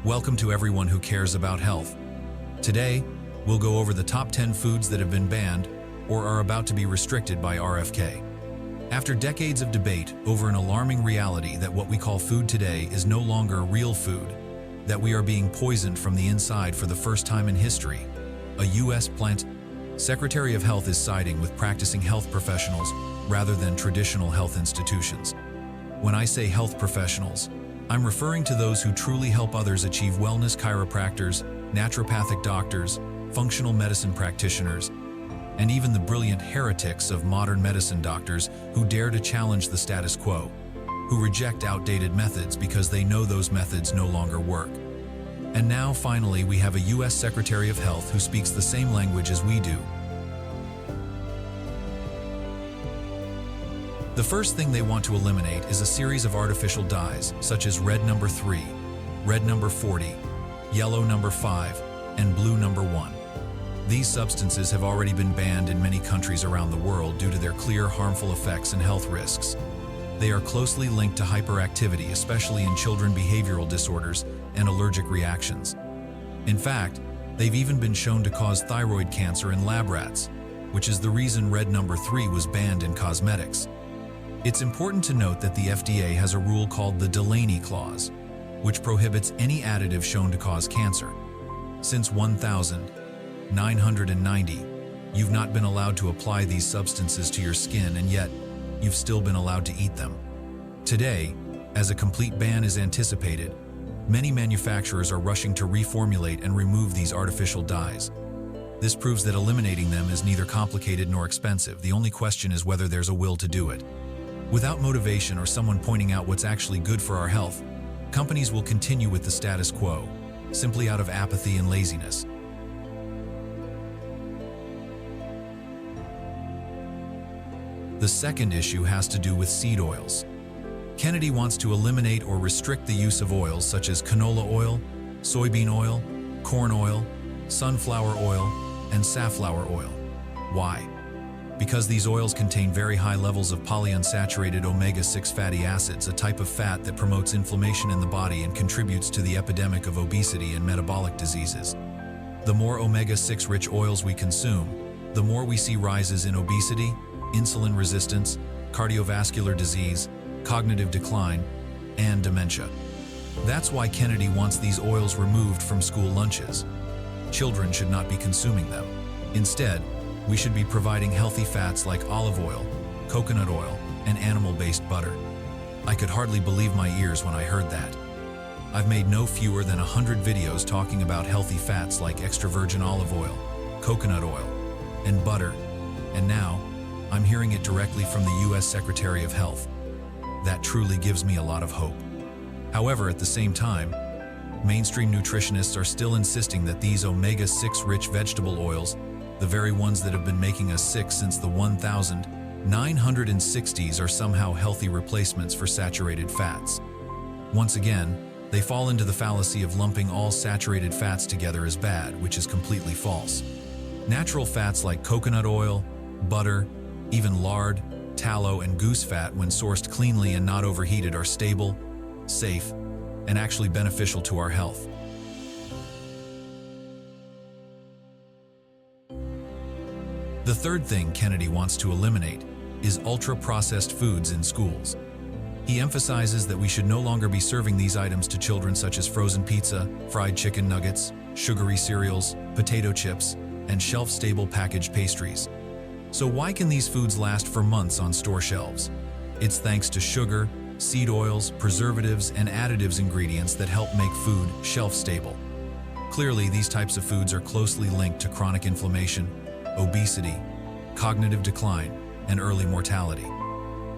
Welcome to everyone who cares about health. Today, we'll go over the top 10 foods that have been banned or are about to be restricted by RFK. After decades of debate over an alarming reality that what we call food today is no longer real food, that we are being poisoned from the inside for the first time in history, a U.S. plant Secretary of Health is siding with practicing health professionals rather than traditional health institutions. When I say health professionals, I'm referring to those who truly help others achieve wellness: chiropractors, naturopathic doctors, functional medicine practitioners, and even the brilliant heretics of modern medicine doctors who dare to challenge the status quo, who reject outdated methods because they know those methods no longer work. And now, finally, we have a U.S. Secretary of Health who speaks the same language as we do. The first thing they want to eliminate is a series of artificial dyes, such as red number 3, red number 40, yellow number 5, and blue number 1. These substances have already been banned in many countries around the world due to their clear harmful effects and health risks. They are closely linked to hyperactivity, especially in children, behavioral disorders, and allergic reactions. In fact, they've even been shown to cause thyroid cancer in lab rats, which is the reason red number 3 was banned in cosmetics. It's important to note that the FDA has a rule called the Delaney Clause, which prohibits any additive shown to cause cancer. Since 1990, you've not been allowed to apply these substances to your skin, and yet you've still been allowed to eat them. Today, as a complete ban is anticipated, many manufacturers are rushing to reformulate and remove these artificial dyes. This proves that eliminating them is neither complicated nor expensive. The only question is whether there's a will to do it. Without motivation or someone pointing out what's actually good for our health, companies will continue with the status quo, simply out of apathy and laziness. The second issue has to do with seed oils. Kennedy wants to eliminate or restrict the use of oils such as canola oil, soybean oil, corn oil, sunflower oil, and safflower oil. Why? Because these oils contain very high levels of polyunsaturated omega-6 fatty acids, a type of fat that promotes inflammation in the body and contributes to the epidemic of obesity and metabolic diseases. The more omega-6 rich oils we consume, the more we see rises in obesity, insulin resistance, cardiovascular disease, cognitive decline, and dementia. That's why Kennedy wants these oils removed from school lunches. Children should not be consuming them. Instead, we should be providing healthy fats like olive oil, coconut oil, and animal-based butter. I could hardly believe my ears when I heard that. I've made no fewer than 100 videos talking about healthy fats like extra virgin olive oil, coconut oil, and butter, and now I'm hearing it directly from the U.S. Secretary of Health. That truly gives me a lot of hope. However, at the same time, mainstream nutritionists are still insisting that these omega-6 rich vegetable oils, the very ones that have been making us sick since the 1960s, are somehow healthy replacements for saturated fats. Once again, they fall into the fallacy of lumping all saturated fats together as bad, which is completely false. Natural fats like coconut oil, butter, even lard, tallow, and goose fat, when sourced cleanly and not overheated, are stable, safe, and actually beneficial to our health. The third thing Kennedy wants to eliminate is ultra-processed foods in schools. He emphasizes that we should no longer be serving these items to children, such as frozen pizza, fried chicken nuggets, sugary cereals, potato chips, and shelf-stable packaged pastries. So why can these foods last for months on store shelves? It's thanks to sugar, seed oils, preservatives, and additives ingredients that help make food shelf-stable. Clearly, these types of foods are closely linked to chronic inflammation, obesity, cognitive decline, and early mortality.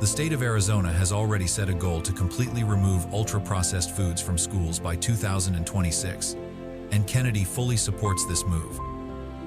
The state of Arizona has already set a goal to completely remove ultra-processed foods from schools by 2026, and Kennedy fully supports this move.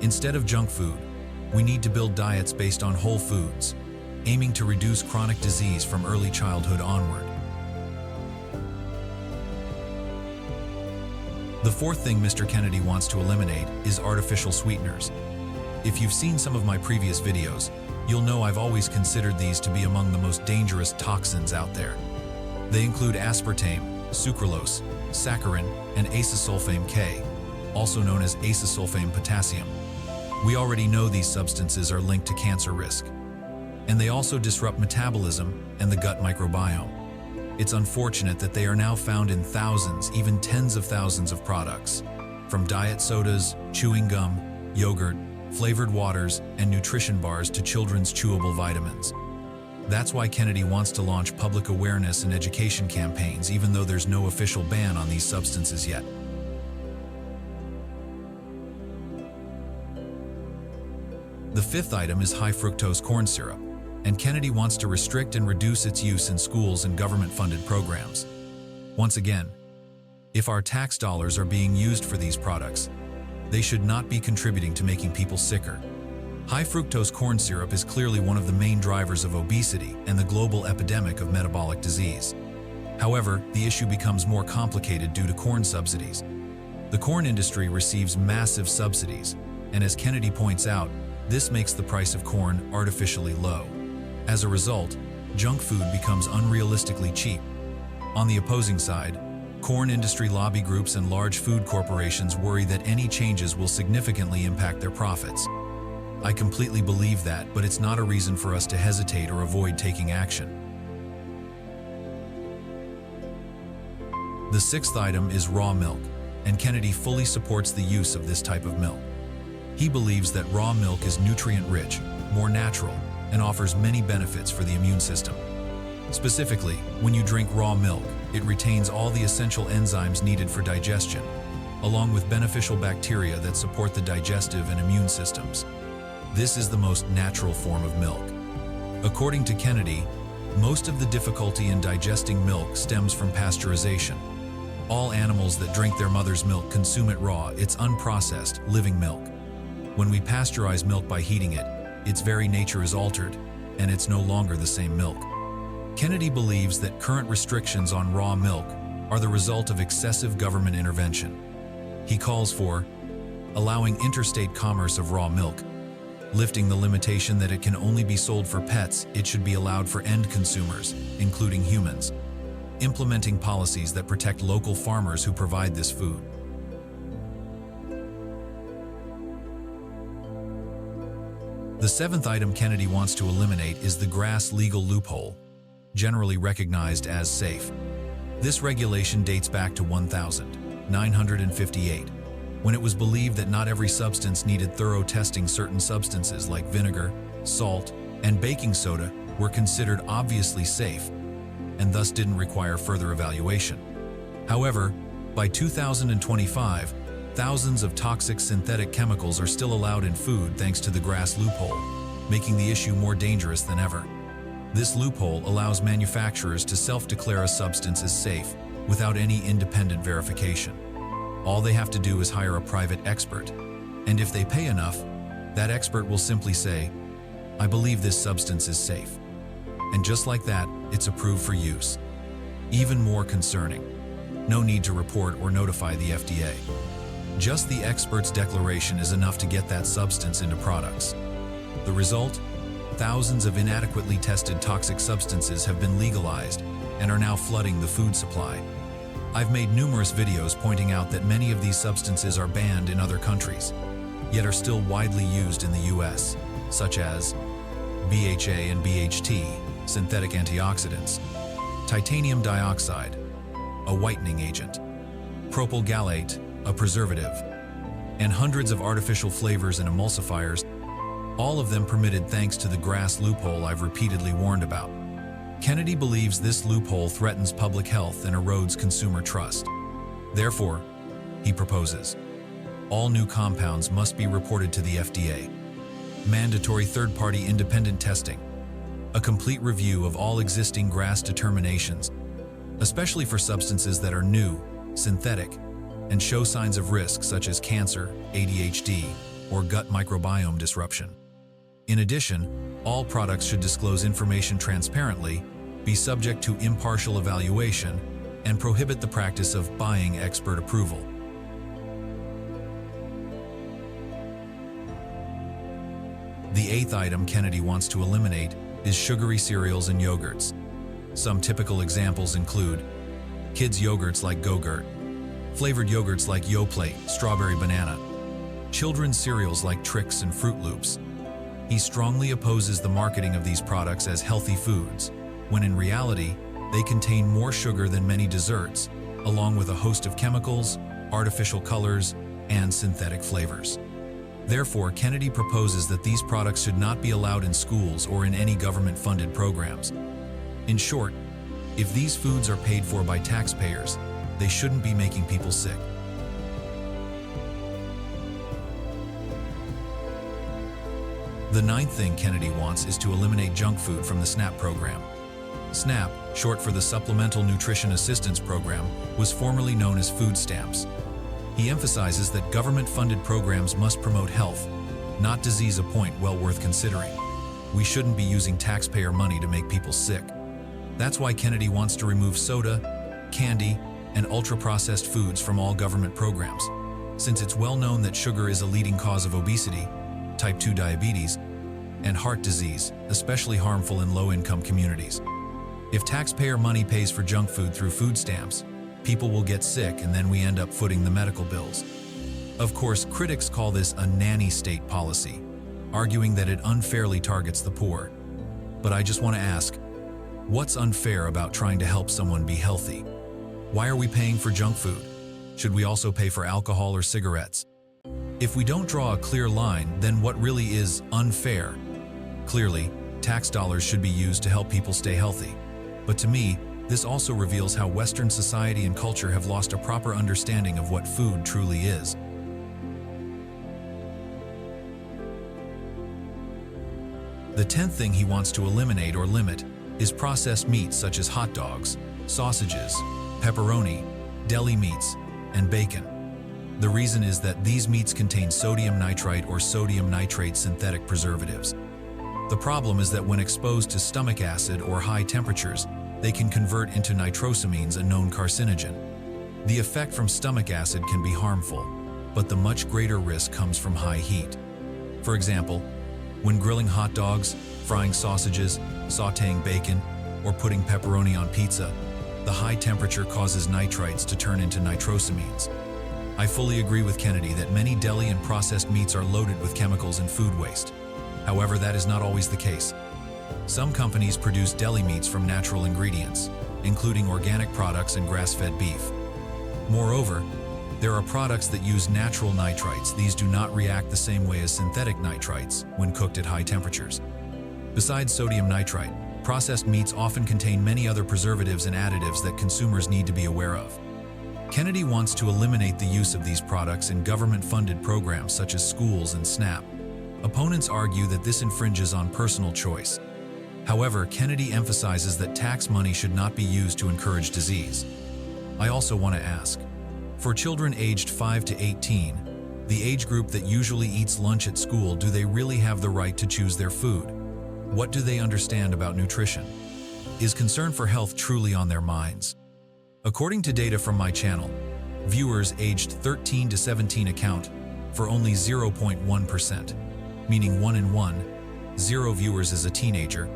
Instead of junk food, we need to build diets based on whole foods, aiming to reduce chronic disease from early childhood onward. The fourth thing Mr. Kennedy wants to eliminate is artificial sweeteners. If you've seen some of my previous videos, you'll know I've always considered these to be among the most dangerous toxins out there. They include aspartame, sucralose, saccharin, and acesulfame K, also known as acesulfame potassium. We already know these substances are linked to cancer risk, and they also disrupt metabolism and the gut microbiome. It's unfortunate that they are now found in thousands, even tens of thousands of products, from diet sodas, chewing gum, yogurt, flavored waters, and nutrition bars to children's chewable vitamins. That's why Kennedy wants to launch public awareness and education campaigns, even though there's no official ban on these substances yet. The fifth item is high fructose corn syrup, and Kennedy wants to restrict and reduce its use in schools and government-funded programs. Once again, if our tax dollars are being used for these products, they should not be contributing to making people sicker. High fructose corn syrup is clearly one of the main drivers of obesity and the global epidemic of metabolic disease. However, the issue becomes more complicated due to corn subsidies. The corn industry receives massive subsidies, and as Kennedy points out, this makes the price of corn artificially low. As a result, junk food becomes unrealistically cheap. On the opposing side, corn industry lobby groups and large food corporations worry that any changes will significantly impact their profits. I completely believe that, but it's not a reason for us to hesitate or avoid taking action. The sixth item is raw milk, and Kennedy fully supports the use of this type of milk. He believes that raw milk is nutrient-rich, more natural, and offers many benefits for the immune system. Specifically, when you drink raw milk, it retains all the essential enzymes needed for digestion, along with beneficial bacteria that support the digestive and immune systems. This is the most natural form of milk. According to Kennedy, most of the difficulty in digesting milk stems from pasteurization. All animals that drink their mother's milk consume it raw. It's unprocessed, living milk. When we pasteurize milk by heating it, its very nature is altered, and it's no longer the same milk. Kennedy believes that current restrictions on raw milk are the result of excessive government intervention. He calls for allowing interstate commerce of raw milk, lifting the limitation that it can only be sold for pets. It should be allowed for end consumers, including humans, implementing policies that protect local farmers who provide this food. The seventh item Kennedy wants to eliminate is the GRAS legal loophole, generally recognized as safe. This regulation dates back to 1958, when it was believed that not every substance needed thorough testing. Certain substances like vinegar, salt, and baking soda were considered obviously safe, and thus didn't require further evaluation. However, by 2025, thousands of toxic synthetic chemicals are still allowed in food thanks to the GRAS loophole, making the issue more dangerous than ever. This loophole allows manufacturers to self-declare a substance as safe without any independent verification. All they have to do is hire a private expert, and if they pay enough, that expert will simply say, "I believe this substance is safe." And just like that, it's approved for use. Even more concerning, no need to report or notify the FDA. Just the expert's declaration is enough to get that substance into products. The result? Thousands of inadequately tested toxic substances have been legalized and are now flooding the food supply. I've made numerous videos pointing out that many of these substances are banned in other countries, yet are still widely used in the US, such as BHA and BHT, synthetic antioxidants, titanium dioxide, a whitening agent, propyl gallate, a preservative, and hundreds of artificial flavors and emulsifiers, all of them permitted thanks to the GRAS loophole I've repeatedly warned about. Kennedy believes this loophole threatens public health and erodes consumer trust. Therefore, he proposes, all new compounds must be reported to the FDA, mandatory third-party independent testing, a complete review of all existing GRAS determinations, especially for substances that are new, synthetic, and show signs of risk such as cancer, ADHD, or gut microbiome disruption. In addition, all products should disclose information transparently, be subject to impartial evaluation, and prohibit the practice of buying expert approval. The eighth item Kennedy wants to eliminate is sugary cereals and yogurts. Some typical examples include kids' yogurts like Go-Gurt, flavored yogurts like Yoplait, strawberry banana, children's cereals like Trix and Fruit Loops. He strongly opposes the marketing of these products as healthy foods, when in reality, they contain more sugar than many desserts, along with a host of chemicals, artificial colors, and synthetic flavors. Therefore, Kennedy proposes that these products should not be allowed in schools or in any government-funded programs. In short, if these foods are paid for by taxpayers, they shouldn't be making people sick. The ninth thing Kennedy wants is to eliminate junk food from the SNAP program. SNAP, short for the Supplemental Nutrition Assistance Program, was formerly known as food stamps. He emphasizes that government-funded programs must promote health, not disease, a point well worth considering. We shouldn't be using taxpayer money to make people sick. That's why Kennedy wants to remove soda, candy, and ultra-processed foods from all government programs, since it's well known that sugar is a leading cause of obesity, type 2 diabetes, and heart disease, especially harmful in low-income communities. If taxpayer money pays for junk food through food stamps, people will get sick and then we end up footing the medical bills. Of course, critics call this a nanny state policy, arguing that it unfairly targets the poor. But I just want to ask, what's unfair about trying to help someone be healthy? Why are we paying for junk food? Should we also pay for alcohol or cigarettes? If we don't draw a clear line, then what really is unfair? Clearly, tax dollars should be used to help people stay healthy. But to me, this also reveals how Western society and culture have lost a proper understanding of what food truly is. The 10th thing he wants to eliminate or limit is processed meats such as hot dogs, sausages, pepperoni, deli meats, and bacon. The reason is that these meats contain sodium nitrite or sodium nitrate synthetic preservatives. The problem is that when exposed to stomach acid or high temperatures, they can convert into nitrosamines, a known carcinogen. The effect from stomach acid can be harmful, but the much greater risk comes from high heat. For example, when grilling hot dogs, frying sausages, sautéing bacon, or putting pepperoni on pizza, the high temperature causes nitrites to turn into nitrosamines. I fully agree with Kennedy that many deli and processed meats are loaded with chemicals and food waste. However, that is not always the case. Some companies produce deli meats from natural ingredients, including organic products and grass-fed beef. Moreover, there are products that use natural nitrites. These do not react the same way as synthetic nitrites when cooked at high temperatures. Besides sodium nitrite, processed meats often contain many other preservatives and additives that consumers need to be aware of. Kennedy wants to eliminate the use of these products in government-funded programs such as schools and SNAP. Opponents argue that this infringes on personal choice. However, Kennedy emphasizes that tax money should not be used to encourage disease. I also want to ask, for children aged 5 to 18, the age group that usually eats lunch at school, do they really have the right to choose their food? What do they understand about nutrition? Is concern for health truly on their minds? According to data from my channel, viewers aged 13 to 17 account for only 0.1%, meaning 1 in 1, 0 viewers as a teenager,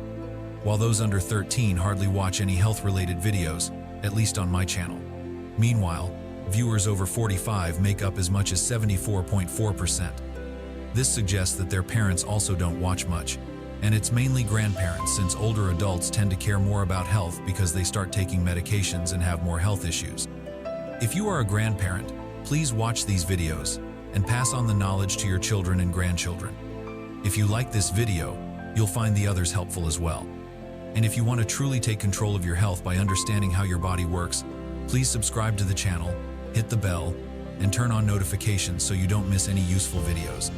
while those under 13 hardly watch any health-related videos, at least on my channel. Meanwhile, viewers over 45 make up as much as 74.4%. This suggests that their parents also don't watch much, and it's mainly grandparents, since older adults tend to care more about health because they start taking medications and have more health issues. If you are a grandparent, please watch these videos and pass on the knowledge to your children and grandchildren. If you like this video, you'll find the others helpful as well. And if you want to truly take control of your health by understanding how your body works, please subscribe to the channel, hit the bell, and turn on notifications so you don't miss any useful videos.